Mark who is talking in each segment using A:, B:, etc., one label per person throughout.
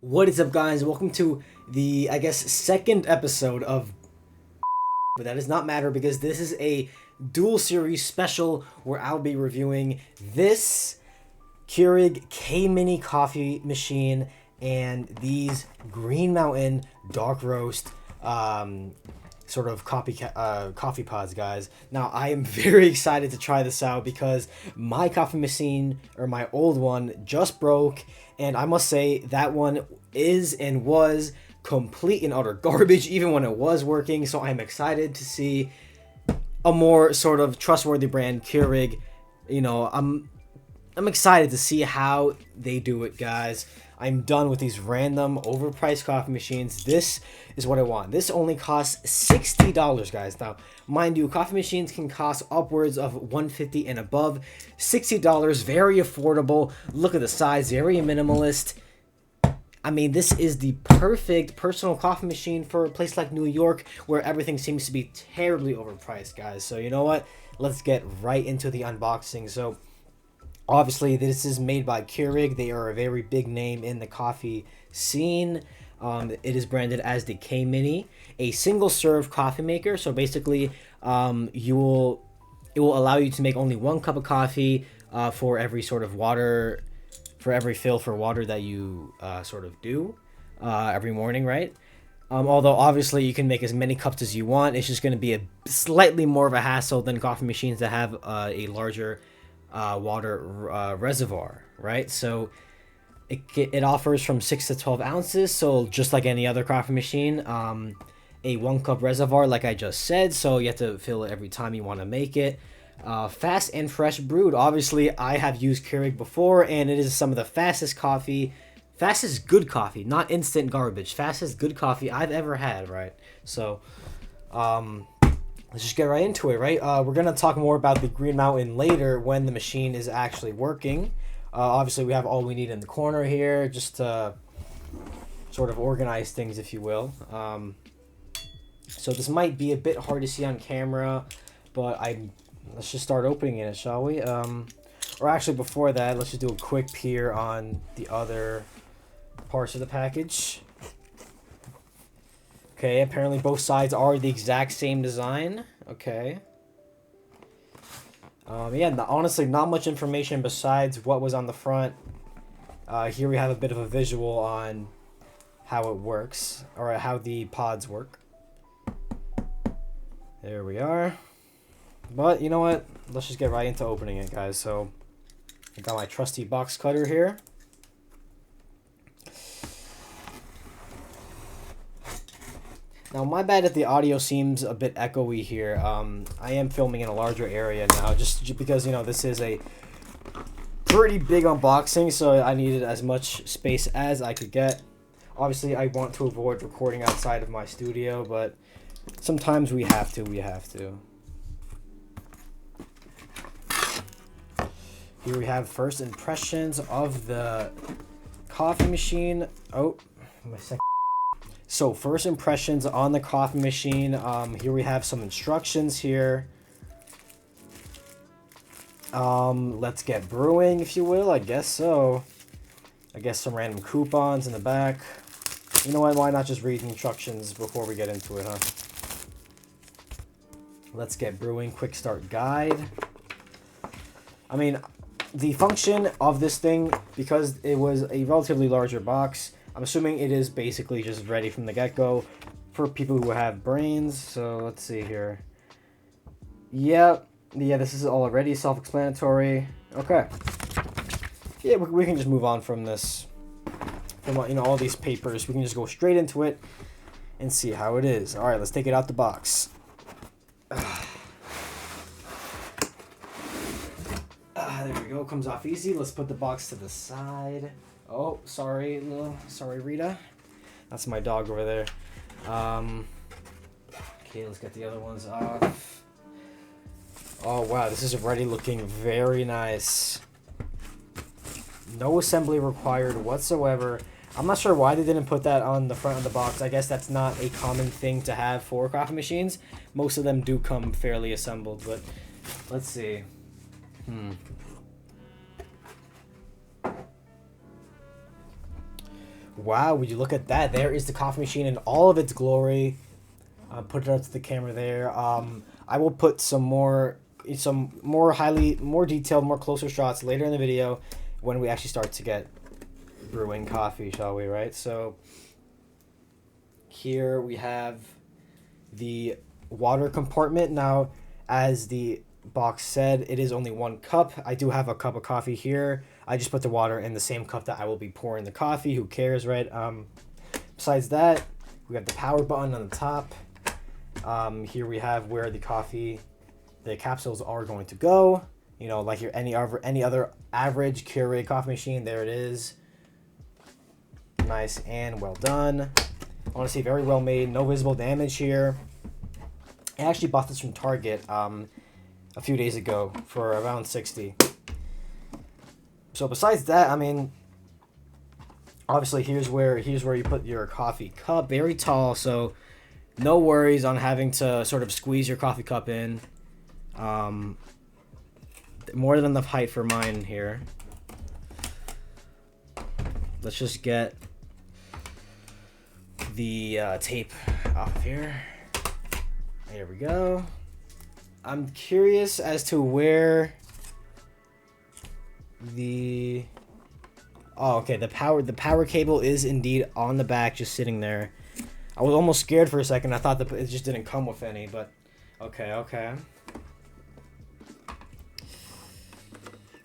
A: What is up, guys? Welcome to the, I guess, second episode of but that does not matter because this is a dual series special where I'll be reviewing this Keurig K-Mini coffee machine and these Green Mountain dark roast sort of coffee pods, guys. Now, I am very excited to try this out because my coffee machine, or my old one, just broke, and I must say that one is and was complete and utter garbage even when it was working. So I'm excited to see a more sort of trustworthy brand, Keurig. You know, I'm excited to see how they do it, guys. I'm done with these random overpriced coffee machines. This is what I want. This only costs $60, guys. Now, mind you, coffee machines can cost upwards of $150 and above. $60, very affordable. Look at the size, very minimalist. I mean, this is the perfect personal coffee machine for a place like New York where everything seems to be terribly overpriced, guys. So you know what? Let's get right into the unboxing. So obviously, this is made by Keurig. They are a very big name in the coffee scene. It is branded as the K-Mini, a single-serve coffee maker. So basically, it will allow you to make only one cup of coffee for every sort of water, for every fill for water that you sort of do every morning, right? Although obviously you can make as many cups as you want. It's just going to be a slightly more of a hassle than coffee machines that have a larger water reservoir, right? So it offers from 6 to 12 ounces, so just like any other coffee machine. A 1 cup reservoir, like I just said, so you have to fill it every time you want to make it. Fast and fresh brewed. Obviously, I have used Keurig before, and it is some of the fastest good coffee, not instant garbage, fastest good coffee I've ever had, right? So, let's just get right into it, right? We're going to talk more about the Green Mountain later when the machine is actually working. Obviously, we have all we need in the corner here, just to sort of organize things, if you will. So this might be a bit hard to see on camera, but let's just start opening it, shall we? Or actually, before that, let's just do a quick peer on the other parts of the package. Okay, apparently both sides are the exact same design. Okay. Yeah, honestly, not much information besides what was on the front. Here we have a bit of a visual on how it works, or how the pods work. There we are. But you know what? Let's just get right into opening it, guys. So I got my trusty box cutter here. Now, my bad if the audio seems a bit echoey here. I am filming in a larger area now, just because, you know, this is a pretty big unboxing, so I needed as much space as I could get. Obviously, I want to avoid recording outside of my studio, but sometimes we have to. Here we have first impressions of the coffee machine. Oh, my second. So first impressions on the coffee machine. Here we have some instructions here. Let's get brewing, if you will. I guess so. I guess some random coupons in the back. You know what? Why not just read the instructions before we get into it, huh? Let's get brewing. Quick start guide. I mean, the function of this thing, because it was a relatively larger box, I'm assuming it is basically just ready from the get-go for people who have brains. So let's see here. Yeah, this is already self-explanatory. Okay. Yeah, we can just move on from this. From, you know, all these papers. We can just go straight into it and see how it is. All right, let's take it out the box. There we go. Comes off easy. Let's put the box to the side. Oh, sorry, Rita. That's my dog over there. Okay, let's get the other ones off. Oh, wow, this is already looking very nice. No assembly required whatsoever. I'm not sure why they didn't put that on the front of the box. I guess that's not a common thing to have for coffee machines. Most of them do come fairly assembled, but let's see. Wow, would you look at that? There is the coffee machine in all of its glory. Put it up to the camera there. I will put some more detailed, more closer shots later in the video when we actually start to get brewing coffee, shall we, right? So here we have the water compartment. Now, as the box said, it is only 1 cup. I do have a cup of coffee here. I just put the water in the same cup that I will be pouring the coffee. Who cares, right? Besides that, we got the power button on the top. Here we have where the capsules are going to go. You know, like any other average Keurig coffee machine. There it is. Nice and well done. Honestly, very well made. No visible damage here. I actually bought this from Target a few days ago for around $60. So besides that, I mean, obviously here's where you put your coffee cup. Very tall, so no worries on having to sort of squeeze your coffee cup in. More than enough height for mine here. Let's just get the tape off of here. There we go. I'm curious as to where the... Oh, okay, the power cable is indeed on the back, just sitting there. I was almost scared for a second. I thought it just didn't come with any, but okay.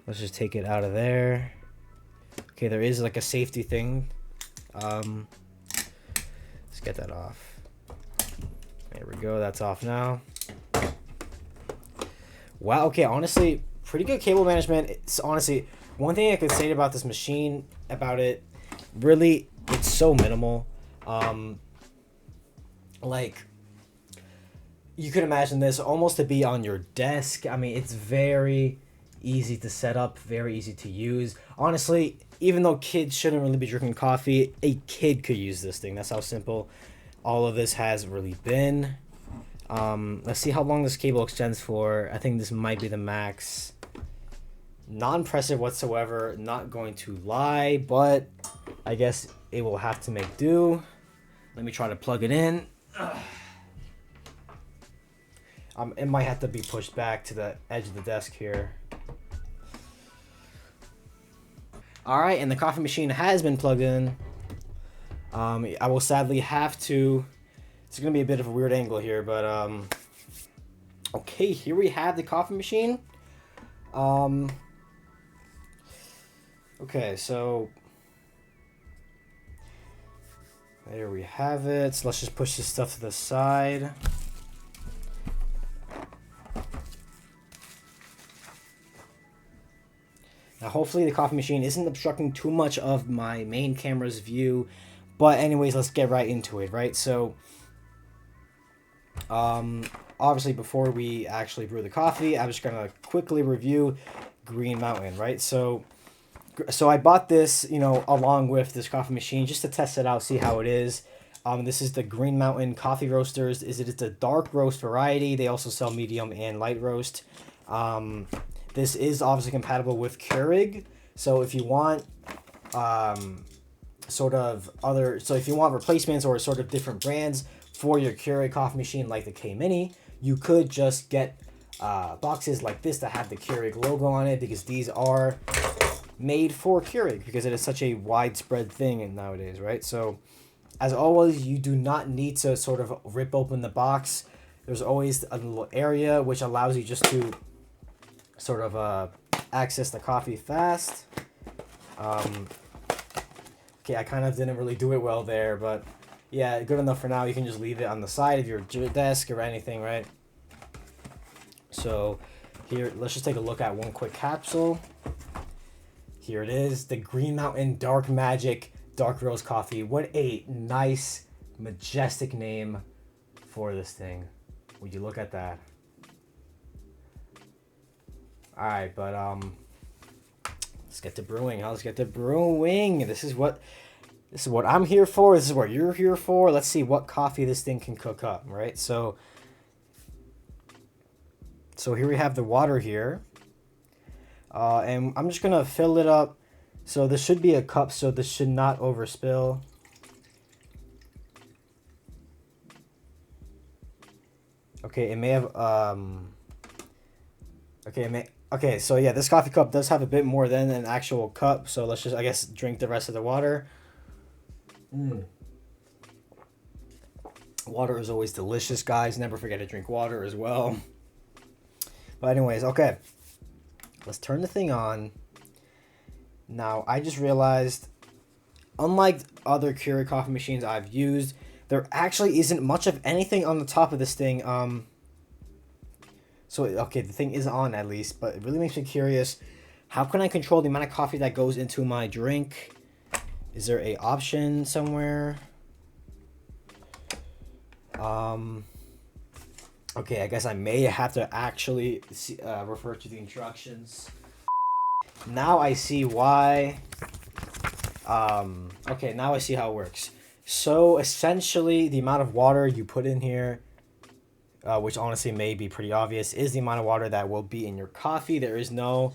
A: Let's just take it out of there. Okay, there is like a safety thing. Let's get that off. There we go, that's off now. Wow, okay, honestly, pretty good cable management. It's honestly, one thing I could say about this machine, really, it's so minimal. Like, you could imagine this almost to be on your desk. I mean, it's very easy to set up, very easy to use. Honestly, even though kids shouldn't really be drinking coffee, a kid could use this thing. That's how simple all of this has really been. Let's see how long this cable extends for. I think this might be the max. Non-impressive whatsoever, not going to lie, but I guess it will have to make do. Let me try to plug it in. It might have to be pushed back to the edge of the desk here. Alright, and the coffee machine has been plugged in. I will sadly have to... It's going to be a bit of a weird angle here, but... Okay, here we have the coffee machine. Okay, so... There we have it. So let's just push this stuff to the side. Now, hopefully the coffee machine isn't obstructing too much of my main camera's view. But anyways, let's get right into it, right? So, obviously, before we actually brew the coffee, I'm just going to quickly review Green Mountain, right? So I bought this, you know, along with this coffee machine just to test it out, see how it is. This is the Green Mountain Coffee Roasters. It's a dark roast variety. They also sell medium and light roast. This is obviously compatible with Keurig. So if you want if you want replacements or sort of different brands for your Keurig coffee machine like the K Mini, you could just get boxes like this that have the Keurig logo on it, because these are made for Keurig because it is such a widespread thing nowadays, right? So as always, you do not need to sort of rip open the box. There's always a little area which allows you just to sort of access the coffee fast. Okay, I kind of didn't really do it well there, but yeah, good enough for now. You can just leave it on the side of your desk or anything, right? So here, let's just take a look at one quick capsule. Here it is, the Green Mountain Dark Magic Dark Roast Coffee. What a nice, majestic name for this thing. Would you look at that? Alright, but let's get to brewing. Let's get to brewing. This is what I'm here for. This is what you're here for. Let's see what coffee this thing can cook up, right? So here we have the water here. And I'm just gonna fill it up So this should be a cup, so this should not overspill. Okay, it may have okay, so yeah, this coffee cup does have a bit more than an actual cup, so let's just, I guess, drink the rest of the water. Water is always delicious, guys. Never forget to drink water as well. But anyways, okay. Let's turn the thing on. Now, I just realized, unlike other Keurig coffee machines I've used, there actually isn't much of anything on the top of this thing. So, okay, the thing is on at least, but it really makes me curious. How can I control the amount of coffee that goes into my drink? Is there a option somewhere? Okay, I guess I may have to actually refer to the instructions. Now I see why. Okay, now I see how it works. So essentially, the amount of water you put in here, which honestly may be pretty obvious, is the amount of water that will be in your coffee. There is no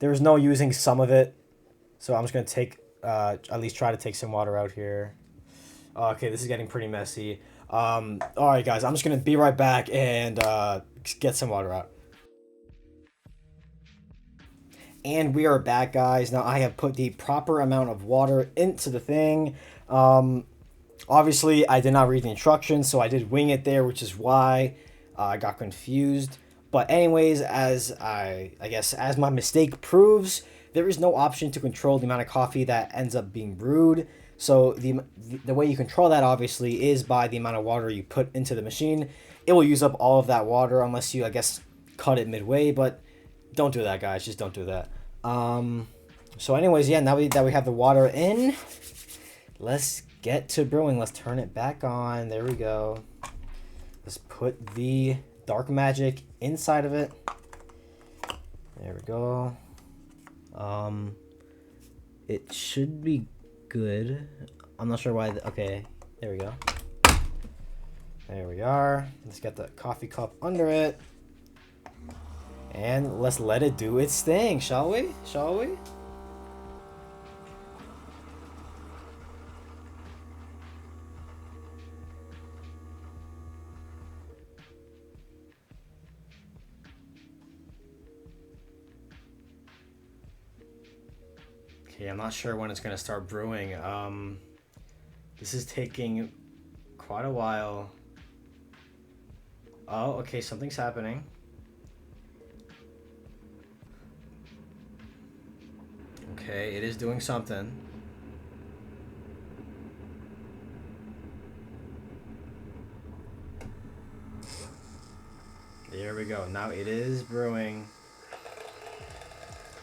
A: using some of it. So I'm just gonna take, at least try to take some water out here. Okay, this is getting pretty messy. All right, guys, I'm just gonna be right back and get some water out. And we are back, guys. Now I have put the proper amount of water into the thing. Obviously, I did not read the instructions, so I did wing it there, which is why I got confused. But anyways, as I guess as my mistake proves, there is no option to control the amount of coffee that ends up being brewed. So the way you control that, obviously, is by the amount of water you put into the machine. It will use up all of that water unless you, I guess, cut it midway, but don't do that, guys. Just don't do that. So anyways, yeah, now that we have the water in, let's get to brewing. Let's turn it back on. There we go. Let's put the dark magic inside of it. There we go. It should be good. I'm not sure why. Okay, there we go. There we are. Let's get the coffee cup under it. And let's let it do its thing, shall we? Shall we? Okay, I'm not sure when it's gonna start brewing. This is taking quite a while. Oh, okay, something's happening. Okay, it is doing something. There we go. Now it is brewing.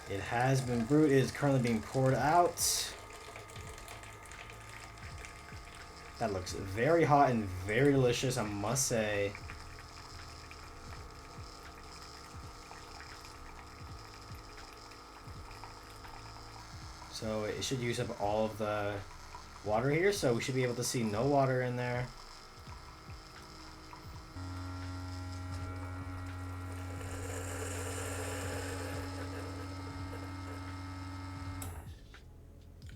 A: It has been brewed. It is currently being poured out. That looks very hot and very delicious, I must say. So it should use up all of the water here, so we should be able to see no water in there.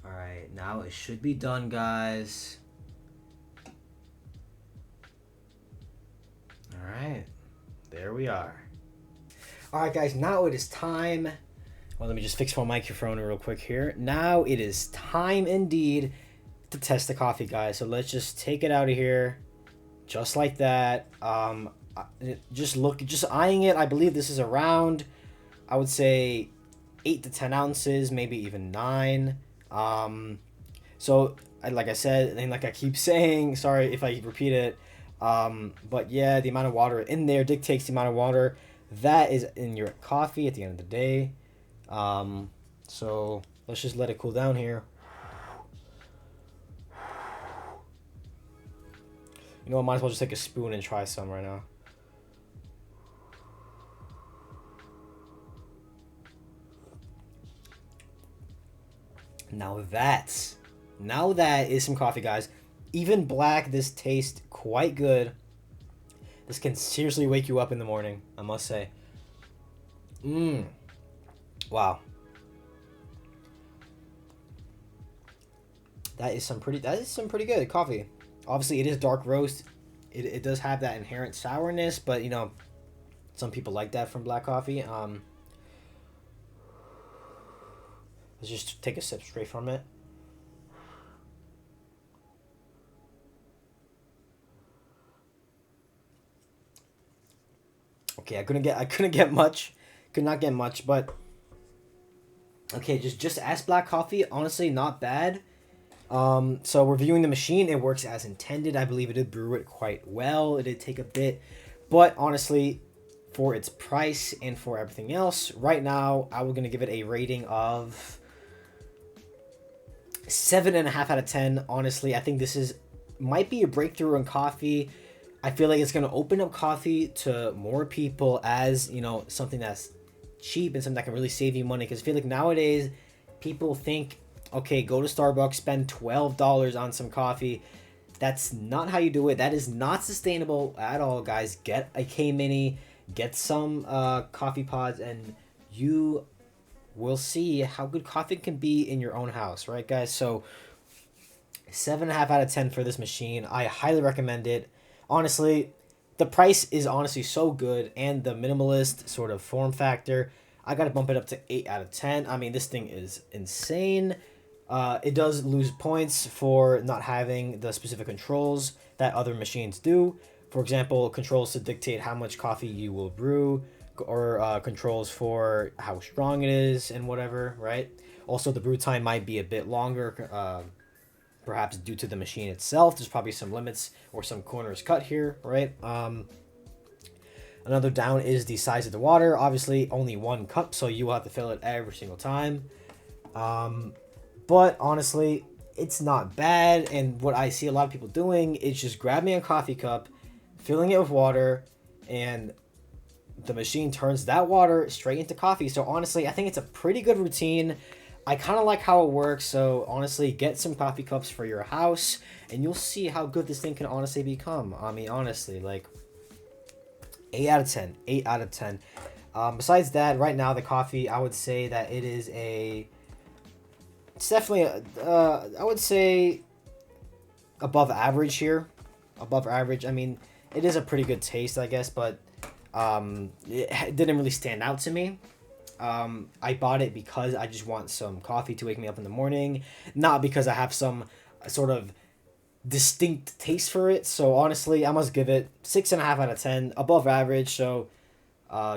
A: Alright, now it should be done, guys. Alright, there we are. Alright, guys, now it is time. Well, let me just fix my microphone real quick here. Now it is time indeed to test the coffee, guys. So let's just take it out of here, just like that. Just eyeing it. I believe this is around, I would say, 8 to 10 ounces, maybe even 9. So like I said, and like I keep saying, sorry if I repeat it, but yeah, the amount of water in there dictates the amount of water that is in your coffee at the end of the day. So let's just let it cool down here. You know, I might as well just take a spoon and try some right now. Now that is some coffee, guys. Even black, this tastes quite good. This can seriously wake you up in the morning, I must say. Wow. That is some pretty good coffee. Obviously, it is dark roast. It does have that inherent sourness, but you know, some people like that from black coffee. Let's just take a sip straight from it. Okay, I couldn't get much, could not get much, but okay, just as black coffee, honestly, not bad. So reviewing the machine, it works as intended. I believe it did brew it quite well. It did take a bit, but honestly, for its price and for everything else, right now, I was gonna give it a rating of 7.5 out of 10. Honestly, I think this might be a breakthrough in coffee. I feel like it's gonna open up coffee to more people as, you know, something that's cheap and something that can really save you money. Because I feel like nowadays people think, okay, go to Starbucks, spend $12 on some coffee. That's not how you do it. That is not sustainable at all, guys. Get a K-Mini, get some coffee pods, and you will see how good coffee can be in your own house, right, guys? So 7.5 out of 10 for this machine. I highly recommend it. Honestly, the price is honestly so good, and the minimalist sort of form factor, I gotta bump it up to 8 out of 10. I mean, this thing is insane. It does lose points for not having the specific controls that other machines do. For example, controls to dictate how much coffee you will brew, or controls for how strong it is and whatever, right? Also, the brew time might be a bit longer, perhaps due to the machine itself. There's probably some limits or some corners cut here, right? Another down is the size of the water. Obviously, only 1 cup, so you will have to fill it every single time. But honestly, it's not bad. And what I see a lot of people doing is just grabbing a coffee cup, filling it with water, and the machine turns that water straight into coffee. So honestly, I think it's a pretty good routine. I kind of like how it works. So honestly, get some coffee cups for your house, and you'll see how good this thing can honestly become. I mean, honestly, like 8 out of 10. 8 out of 10. Besides that, right now, the coffee, I would say that it is it's definitely, I would say, above average here. Above average. I mean, it is a pretty good taste, I guess, but it didn't really stand out to me. I bought it because I just want some coffee to wake me up in the morning, not because I have some sort of distinct taste for it. So honestly, I must give it 6.5 out of 10, above average. So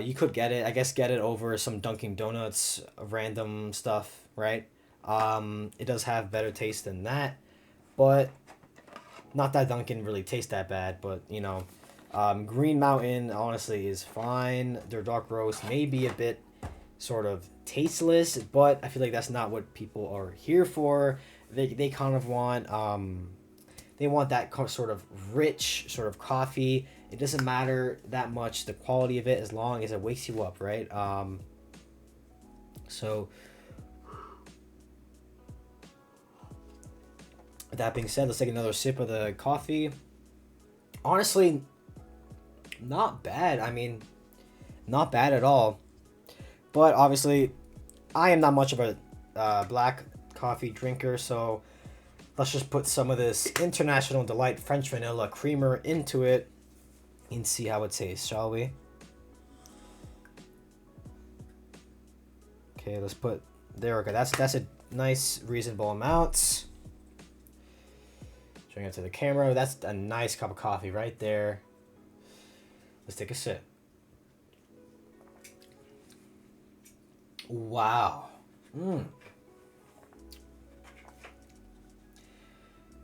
A: you could get it, I guess, get it over some Dunkin' Donuts random stuff, right? It does have better taste than that, but not that Dunkin' really tastes that bad. But you know, Green Mountain honestly is fine. Their dark roast may be a bit sort of tasteless, but I feel like that's not what people are here for. They kind of want they want that sort of rich sort of coffee. It doesn't matter that much the quality of it as long as it wakes you up, right? So with that being said, let's take another sip of the coffee. Honestly, not bad. I mean, not bad at all. But obviously, I am not much of a black coffee drinker, so let's just put some of this International Delight French Vanilla Creamer into it and see how it tastes, shall we? Okay, let's put, there we go. That's a nice, reasonable amount. Showing it to the camera. That's a nice cup of coffee right there. Let's take a sip. Wow.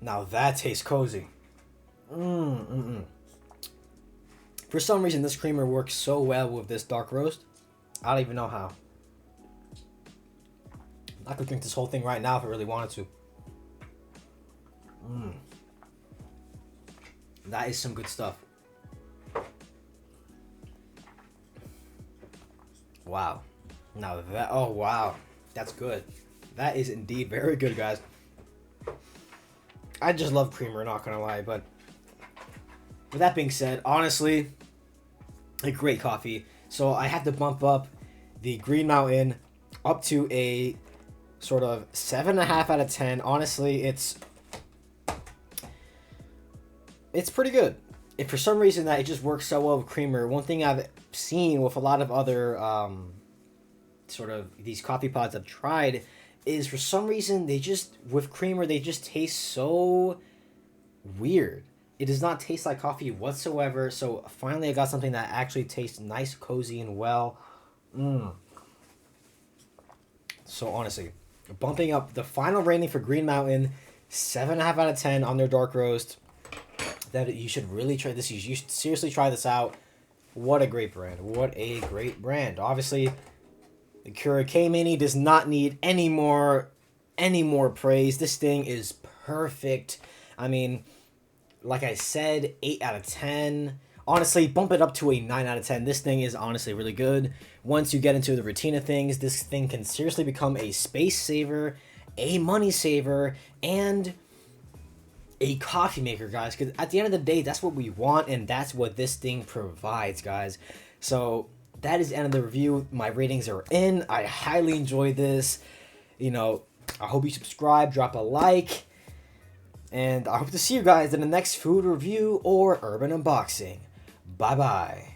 A: Now that tastes cozy. For some reason, this creamer works so well with this dark roast. I don't even know how. I could drink this whole thing right now if I really wanted to. That is some good stuff. Wow. Now that, oh wow, that's good. That is indeed very good, guys. I just love creamer, not gonna lie, but with that being said, honestly, a great coffee. So I have to bump up the Green Mountain up to a sort of 7.5 out of 10. Honestly, it's it's pretty good. If for some reason that it just works so well with creamer, one thing I've seen with a lot of other sort of these coffee pods I've tried is for some reason they just with creamer they just taste so weird. It does not taste like coffee whatsoever. So finally I got something that actually tastes nice, cozy, and well. So honestly, bumping up the final rating for Green Mountain, 7.5 out of 10 on their dark roast. That you should really try this. You should seriously try this out. What a great brand. What a great brand. Obviously, the Keurig K-Mini does not need any more praise. This thing is perfect. I mean, like I said, 8 out of 10. Honestly, bump it up to a 9 out of 10. This thing is honestly really good. Once you get into the routine of things, this thing can seriously become a space saver, a money saver, and a coffee maker, guys. Because at the end of the day, that's what we want, and that's what this thing provides, guys. So that is the end of the review. My ratings are in. I highly enjoyed this. You know, I hope you subscribe, drop a like, and I hope to see you guys in the next food review or urban unboxing. Bye-bye.